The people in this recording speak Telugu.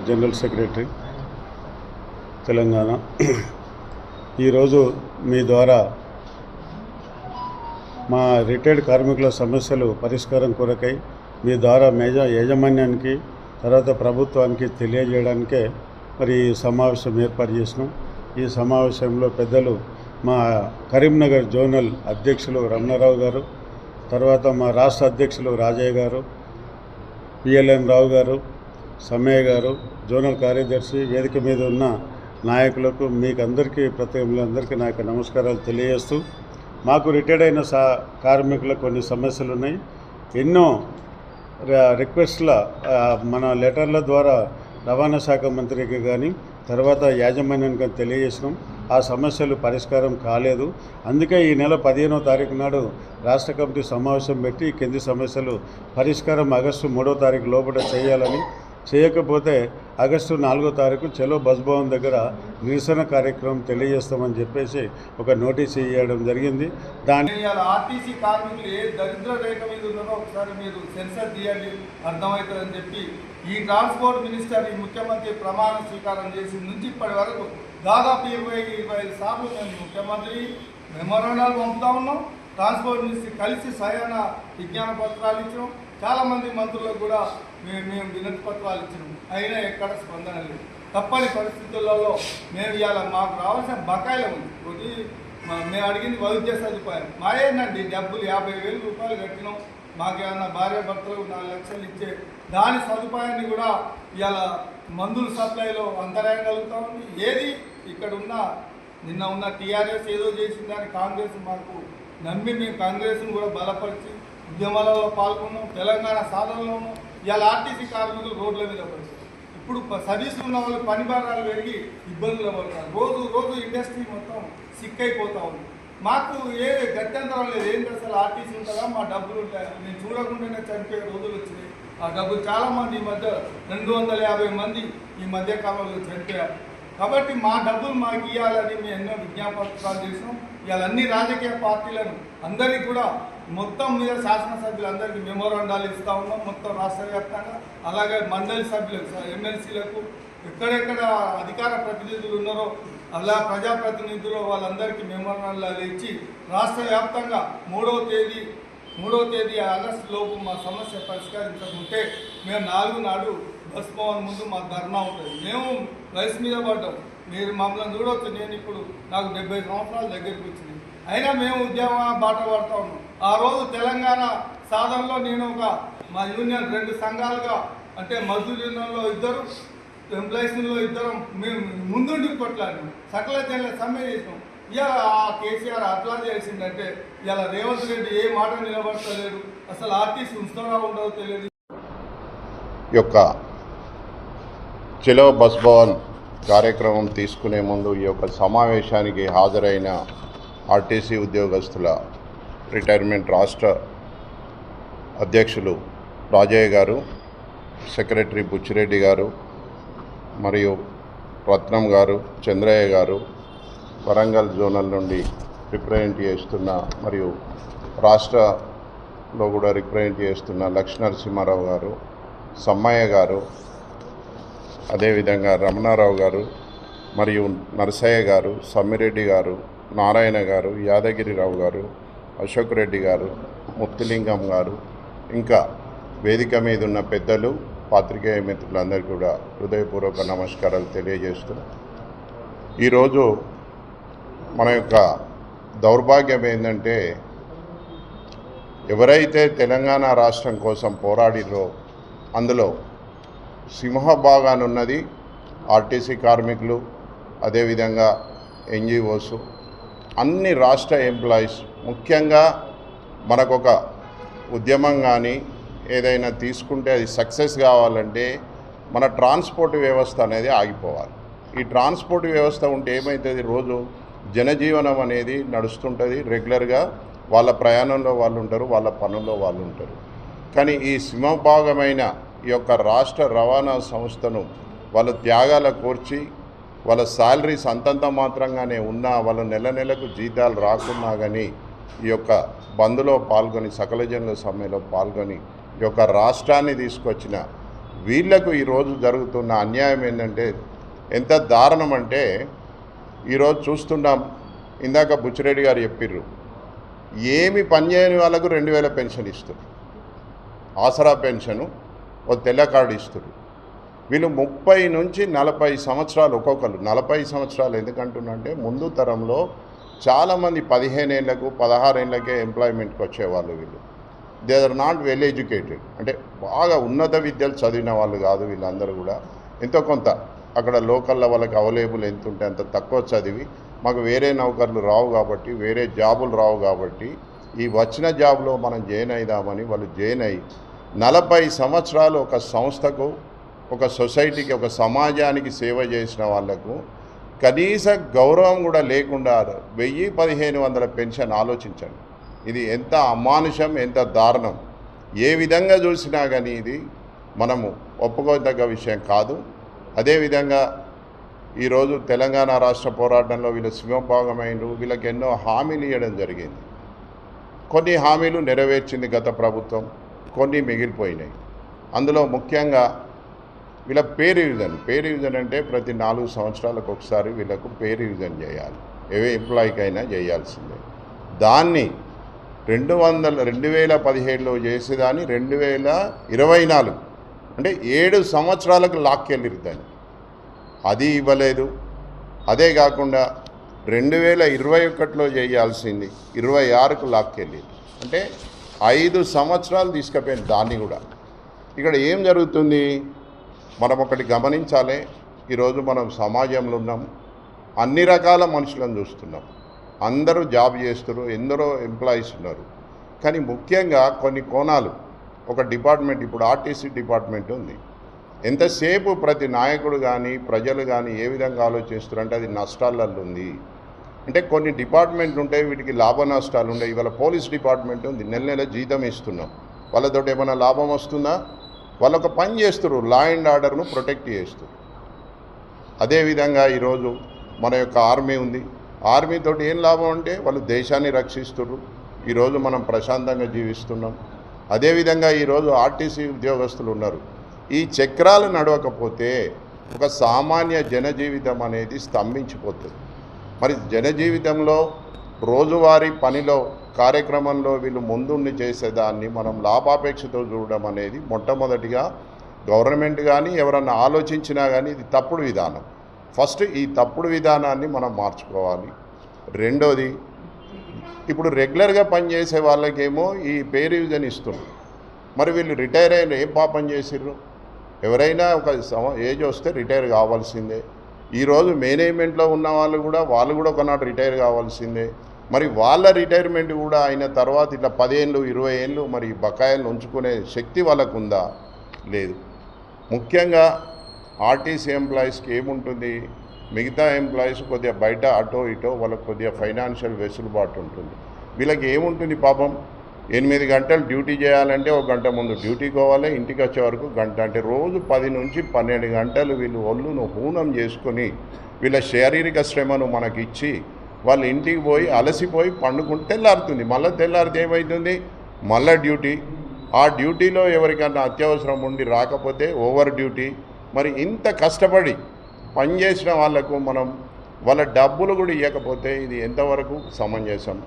General secretary Telangana. ఈరోజు మీ ద్వారా మా రిటైర్డ్ కార్మికుల సమస్యలు పరిష్కారం కొరకై మీ ద్వారా యాజమాన్యానికి తర్వాత ప్రభుత్వానికి తెలియజేయడానికే మరి ఈ సమావేశం ఏర్పాటు చేసినాం. ఈ సమావేశంలో పెద్దలు మా కరీంనగర్ జోనల్ అధ్యక్షులు రమణారావు గారు, తర్వాత మా రాష్ట్ర అధ్యక్షులు రాజయ్య గారు, పిఎల్ఎన్ రావు గారు, సమ్మయ్య గారు, జోనల్ కార్యదర్శి, వేదిక మీద ఉన్న నాయకులకు మీకు అందరికీ అందరికీ నా యొక్క నమస్కారాలు తెలియజేస్తూ, మాకు రిటైర్డ్ అయిన కార్మికులకు కొన్ని సమస్యలు ఉన్నాయి. ఎన్నో రిక్వెస్ట్ల మన లెటర్ల ద్వారా రవాణా శాఖ మంత్రికి కానీ తర్వాత యాజమాన్యానికి తెలియజేసినాం. ఆ సమస్యలు పరిష్కారం కాలేదు. అందుకే ఈ నెల 15వ తారీఖు నాడు రాష్ట్ర కమిటీ సమావేశం పెట్టి కింది సమస్యలు పరిష్కారం ఆగస్టు 3వ తారీఖు లోపల చేయాలని, చేయకపోతే ఆగస్టు 4వ తారీఖు చలో బస్ భవన్ దగ్గర నిరసన కార్యక్రమం తెలియజేస్తామని చెప్పేసి ఒక నోటీస్ ఇవ్వడం జరిగింది. ఆర్టీసీ కార్మికులు ఏ దరిద్ర రేఖ మీద ఉన్నారో ఒకసారి మీరు సెన్సర్ తీయండి, అర్థమవుతుందని చెప్పి ఈ ట్రాన్స్పోర్ట్ మినిస్టర్ ఈ ముఖ్యమంత్రి ప్రమాణ స్వీకారం చేసిన నుంచి ఇప్పటి వరకు దాదాపు 25 సార్లు మేము ముఖ్యమంత్రి మెమోరాండాలు పంపుతా ఉన్నాం. ట్రాన్స్పోర్ట్ మినిస్టర్ కలిసి స్వయాన విజ్ఞాన పత్రాలు ఇచ్చినాం. చాలామంది మంత్రులకు కూడా మేము వినతి పత్రాలు ఇచ్చినాం. అయినా ఎక్కడ స్పందన లేదు. తప్పని పరిస్థితులలో మేము ఇవాళ మాకు రావాల్సిన బకాయిలు ఉంది. ఒకటి మేము అడిగింది వైద్య సదుపాయం మాయేనండి, డబ్బులు 50,000 రూపాయలు కట్టినాం. మాకేమన్నా భార్య భర్తలు 4 లక్షలు ఇచ్చే దాని సదుపాయాన్ని కూడా ఇవాళ మందుల సప్లైలో అంతరాయం కలుగుతూ ఉంది. ఏది ఇక్కడ నిన్న ఉన్న టీఆర్ఎస్ ఏదో చేసిందని కాంగ్రెస్ మాకు నమ్మి మేము కాంగ్రెస్ను కూడా బలపరిచి ఉద్యమాలలో పాల్గొన్నాం. తెలంగాణ సాధనలోనూ ఇవాళ ఆర్టీసీ కార్మికులు రోడ్ల మీద పడుతుంది. ఇప్పుడు సర్వీసులు ఉన్న వాళ్ళు పని భారాలు పెరిగి ఇబ్బందులు పడతారు. రోజు ఇండస్ట్రీ మొత్తం సిక్ అయిపోతూ ఉంది. మాకు ఏ గత్యంతరం లేదు. ఏంటి అసలు ఆర్టీసీ ఉంటుందా, మా డబ్బులు ఉంటాయా? నేను చూడకుండానే చనిపోయే రోజులు వచ్చినాయి. ఆ డబ్బులు చాలామంది ఈ మధ్య 250 మంది ఈ మధ్య కాలంలో చనిపోయారు. కాబట్టి మా డబ్బులు మాకు ఇవ్వాలని మేము ఎన్నో విజ్ఞాపనాలు చేసినాం. ఇవాళ అన్ని రాజకీయ పార్టీలను అందరికీ కూడా మొత్తం మీద శాసనసభ్యులందరికీ మెమోరాండాలు ఇస్తూ ఉన్నాం మొత్తం రాష్ట్ర వ్యాప్తంగా. అలాగే మండలి సభ్యులకు, ఎమ్మెల్సీలకు, ఎక్కడెక్కడ అధికార ప్రతినిధులు ఉన్నారో అలా ప్రజాప్రతినిధులు వాళ్ళందరికీ మెమోరాండాలు ఇచ్చి రాష్ట్ర వ్యాప్తంగా 3వ తేదీ ఆగస్టు లోపు మా సమస్య పరిష్కరించకుంటే మేము 4 నాడు బస్ భవన్ ముందు మా ధర్నా ఉంటుంది. మేము వయసు మీద పడ్డాం. మీరు మమ్మల్ని చూడవచ్చు. నేను ఇప్పుడు నాకు 70 సంవత్సరాల దగ్గరికి వచ్చింది. అయినా మేము ఉద్యమ బాట పడతా ఉన్నాం. ఆ రోజు తెలంగాణ సాధనలో నేను మా యూనియన్ 2 సంఘాలుగా, అంటే మజ్దూర్ యూనియన్లో 2, ఎంప్లాయీస్లో 2 మేము ముందుండి కొట్లాడినాం. సకల జనుల సమ్మె చేసినాం. ఇలా కేసీఆర్ అట్లా చేసిందంటే ఇలా రేవంత్ రెడ్డి ఏ మాట నిలబడతలేడు. అసలు ఆర్టీసీ ఉంచుతారా ఉండదో తెలియదు. యొక్క చలో బస్ భవన్ కార్యక్రమం తీసుకునే ముందు ఈ యొక్క సమావేశానికి హాజరైన ఆర్టీసీ ఉద్యోగస్తుల రిటైర్మెంట్ రాష్ట్ర అధ్యక్షులు రాజయ్య గారు, సెక్రటరీ బుచ్చిరెడ్డి గారు, మరియు రత్నం గారు, చంద్రయ్య గారు, వరంగల్ జోనల్ నుండి రిప్రజెంట్ చేస్తున్న మరియు రాష్ట్రలో కూడా రిప్రజెంట్ చేస్తున్న లక్ష్మీనరసింహారావు గారు, సమ్మయ్య గారు, అదేవిధంగా రమణారావు గారు, మరియు నరసయ్య గారు, సమ్మిరెడ్డి గారు, నారాయణ గారు, యాదగిరిరావు గారు, అశోక్ రెడ్డి గారు, ముత్తులింగం గారు, ఇంకా వేదిక మీద ఉన్న పెద్దలు, పాత్రికేయ మిత్రులందరికీ కూడా హృదయపూర్వక నమస్కారాలు తెలియజేస్తూ, ఈరోజు మన యొక్క దౌర్భాగ్యం ఏంటంటే ఎవరైతే తెలంగాణ రాష్ట్రం కోసం పోరాడిరో అందులో సింహభాగానున్నది ఆర్టీసీ కార్మికులు, అదేవిధంగా ఎన్జిఓస్, అన్ని రాష్ట్ర ఎంప్లాయీస్. ముఖ్యంగా మనకొక ఉద్యమం కానీ ఏదైనా తీసుకుంటే అది సక్సెస్ కావాలంటే మన ట్రాన్స్పోర్ట్ వ్యవస్థ అనేది ఆగిపోవాలి. ఈ ట్రాన్స్పోర్ట్ వ్యవస్థ ఉంటే ఏమవుతుంది, రోజు జనజీవనం అనేది నడుస్తుంటుంది. రెగ్యులర్గా వాళ్ళ ప్రయాణంలో వాళ్ళు ఉంటారు, వాళ్ళ పనుల్లో వాళ్ళు ఉంటారు. కానీ ఈ సింహభాగమైన ఈ యొక్క రాష్ట్ర రవాణా సంస్థను వాళ్ళ త్యాగాల కోర్చి వాళ్ళ శాలరీస్ అంతంత మాత్రంగానే ఉన్నా, వాళ్ళ నెలకు జీతాలు రాకున్నా కానీ ఈ యొక్క బంద్లో పాల్గొని, సకల జనుల సమ్మెలో పాల్గొని ఈ యొక్క రాష్ట్రాన్ని తీసుకొచ్చిన వీళ్లకు ఈరోజు జరుగుతున్న అన్యాయం ఏంటంటే ఎంత దారుణం అంటే ఈరోజు చూస్తున్నాం. ఇందాక బుచ్చిరెడ్డి గారు చెప్పిర్రు, ఏమి పనిచేయని వాళ్ళకు 2000 పెన్షన్ ఇస్తారు, ఆసరా పెన్షను ఓ తెల్ల కార్డు ఇస్తారు. వీళ్ళు 30 నుంచి 40 సంవత్సరాలు, ఒక్కొక్కరు 40 సంవత్సరాలు. ఎందుకంటున్నంటే ముందు తరంలో చాలామంది 15 ఏళ్లకు 16 ఏళ్ళకే ఎంప్లాయ్మెంట్కి వచ్చేవాళ్ళు. వీళ్ళు they are not well educated, అంటే బాగా ఉన్నత విద్యలు చదివిన వాళ్ళు కాదు. వీళ్ళందరూ కూడా ఎంతో కొంత అక్కడ లోకల్లో వాళ్ళకి అవైలబుల్ ఎంత ఉంటే అంత తక్కువ చదివి, మాకు వేరే నౌకర్లు రావు కాబట్టి, వేరే జాబులు రావు కాబట్టి ఈ వచ్చిన జాబ్లో మనం జాయిన్ అయిదామని వాళ్ళు జాయిన్ అయ్యి 40 సంవత్సరాలు ఒక సంస్థకు, ఒక సొసైటీకి, ఒక సమాజానికి సేవ చేసిన వాళ్లకు కనీస గౌరవం కూడా లేకుండా 1000-1500 పెన్షన్. ఆలోచించండి, ఇది ఎంత అమానుషం, ఎంత దారుణం. ఏ విధంగా చూసినా కానీ ఇది మనము ఒప్పుకోదగ్గ విషయం కాదు. అదేవిధంగా ఈరోజు తెలంగాణ రాష్ట్ర పోరాటంలో వీళ్ళు సింహభాగమైనరు. వీళ్ళకి ఎన్నో హామీలు ఇవ్వడం జరిగింది. కొన్ని హామీలు నెరవేర్చింది గత ప్రభుత్వం, కొన్ని మిగిలిపోయినాయి. అందులో ముఖ్యంగా వీళ్ళ పే రివిజన్ అంటే ప్రతి 4 సంవత్సరాలకు ఒకసారి వీళ్ళకు పే రివిజన్ చేయాలి. ఏ ఎంప్లాయీకైనా చేయాల్సిందే. దాన్ని 2017లో చేసేదాన్ని 2024 అంటే 7 సంవత్సరాలకు లాక్కెళ్ళిరు దాన్ని. అది ఇవ్వలేదు. అదే కాకుండా 2021లో చేయాల్సింది 26కు లాక్కెళ్ళిరు. అంటే 5 సంవత్సరాలు తీసుకుపోయింది దాన్ని కూడా. ఇక్కడ ఏం జరుగుతుంది మనం ఒకటి గమనించాలి. ఈరోజు మనం సమాజంలో ఉన్నాం, అన్ని రకాల మనుషులను చూస్తున్నాం. అందరూ జాబ్ చేస్తారు, ఎందరో ఎంప్లాయీస్ ఉన్నారు. కానీ ముఖ్యంగా కొన్ని కోణాలు, ఒక డిపార్ట్మెంట్, ఇప్పుడు ఆర్టీసీ డిపార్ట్మెంట్ ఉంది. ఎంతసేపు ప్రతి నాయకుడు కానీ ప్రజలు కానీ ఏ విధంగా ఆలోచిస్తారు అంటే అది నష్టాలలో ఉంది. అంటే కొన్ని డిపార్ట్మెంట్లు ఉంటాయి, వీటికి లాభ నష్టాలు ఉంటాయి. ఇవాళ పోలీస్ డిపార్ట్మెంట్ ఉంది, నెల నెల జీతం ఇస్తున్నాం. వాళ్ళతో ఏమైనా లాభం వస్తుందా? వాళ్ళు ఒక పని చేస్తారు, లా అండ్ ఆర్డర్ను ప్రొటెక్ట్ చేస్తారు. అదేవిధంగా ఈరోజు మన యొక్క ఆర్మీ ఉంది. ఆర్మీతో ఏం లాభం అంటే వాళ్ళు దేశాన్ని రక్షిస్తారు. ఈరోజు మనం ప్రశాంతంగా జీవిస్తున్నాం. అదేవిధంగా ఈరోజు ఆర్టీసీ ఉద్యోగస్తులు ఉన్నారు. ఈ చక్రాలు నడవకపోతే ఒక సామాన్య జనజీవితం అనేది స్తంభించిపోతుంది. మరి జనజీవితంలో రోజువారీ పనిలో కార్యక్రమంలో వీళ్ళు ముందుండి చేసేదాన్ని మనం లాభాపేక్షతో చూడడం అనేది మొట్టమొదటిగా గవర్నమెంట్ కానీ ఎవరన్నా ఆలోచించినా కానీ ఇది తప్పుడు విధానం. ఫస్ట్ ఈ తప్పుడు విధానాన్ని మనం మార్చుకోవాలి. రెండోది, ఇప్పుడు రెగ్యులర్గా పనిచేసే వాళ్ళకేమో ఈ పే రివిజన్ ఇస్తున్నారు. మరి వీళ్ళు రిటైర్ అయిన ఏం పాపం చేసిర్రు? ఎవరైనా ఒక ఏజ్ వస్తే రిటైర్ కావాల్సిందే. ఈరోజు మేనేజ్మెంట్లో ఉన్న వాళ్ళు కూడా ఒకనాడు రిటైర్ కావాల్సిందే. మరి వాళ్ళ రిటైర్మెంట్ కూడా అయిన తర్వాత ఇట్లా 10 ఏళ్ళు 20 ఏళ్ళు మరి బకాయిలను ఉంచుకునే శక్తి వాళ్ళకు ఉందా? లేదు. ముఖ్యంగా ఆర్టీసీ ఎంప్లాయీస్కి ఏముంటుంది, మిగతా ఎంప్లాయీస్ కొద్దిగా బయట అటో ఇటో వాళ్ళకు కొద్దిగా ఫైనాన్షియల్ వెసులుబాటు ఉంటుంది. వీళ్ళకి ఏముంటుంది పాపం, 8 గంటలు డ్యూటీ చేయాలంటే 1 గంట ముందు డ్యూటీకి పోవాలి, ఇంటికి వచ్చే వరకు గంట. అంటే రోజు 10 నుంచి 12 గంటలు వీళ్ళు ఒళ్ళును హూనం చేసుకొని వీళ్ళ శారీరక శ్రమను మనకి ఇచ్చి వాళ్ళు ఇంటికి పోయి అలసిపోయి పండుకుంటే తెల్లారుతుంది. మళ్ళీ తెల్లారితే ఏమవుతుంది, మళ్ళీ డ్యూటీ. ఆ డ్యూటీలో ఎవరికైనా అత్యవసరం ఉండి రాకపోతే ఓవర్ డ్యూటీ. మరి ఇంత కష్టపడి పనిచేసిన వాళ్లకు మనం వాళ్ళ డబ్బులు కూడా ఇవ్వకపోతే ఇది ఎంతవరకు సమంజసం?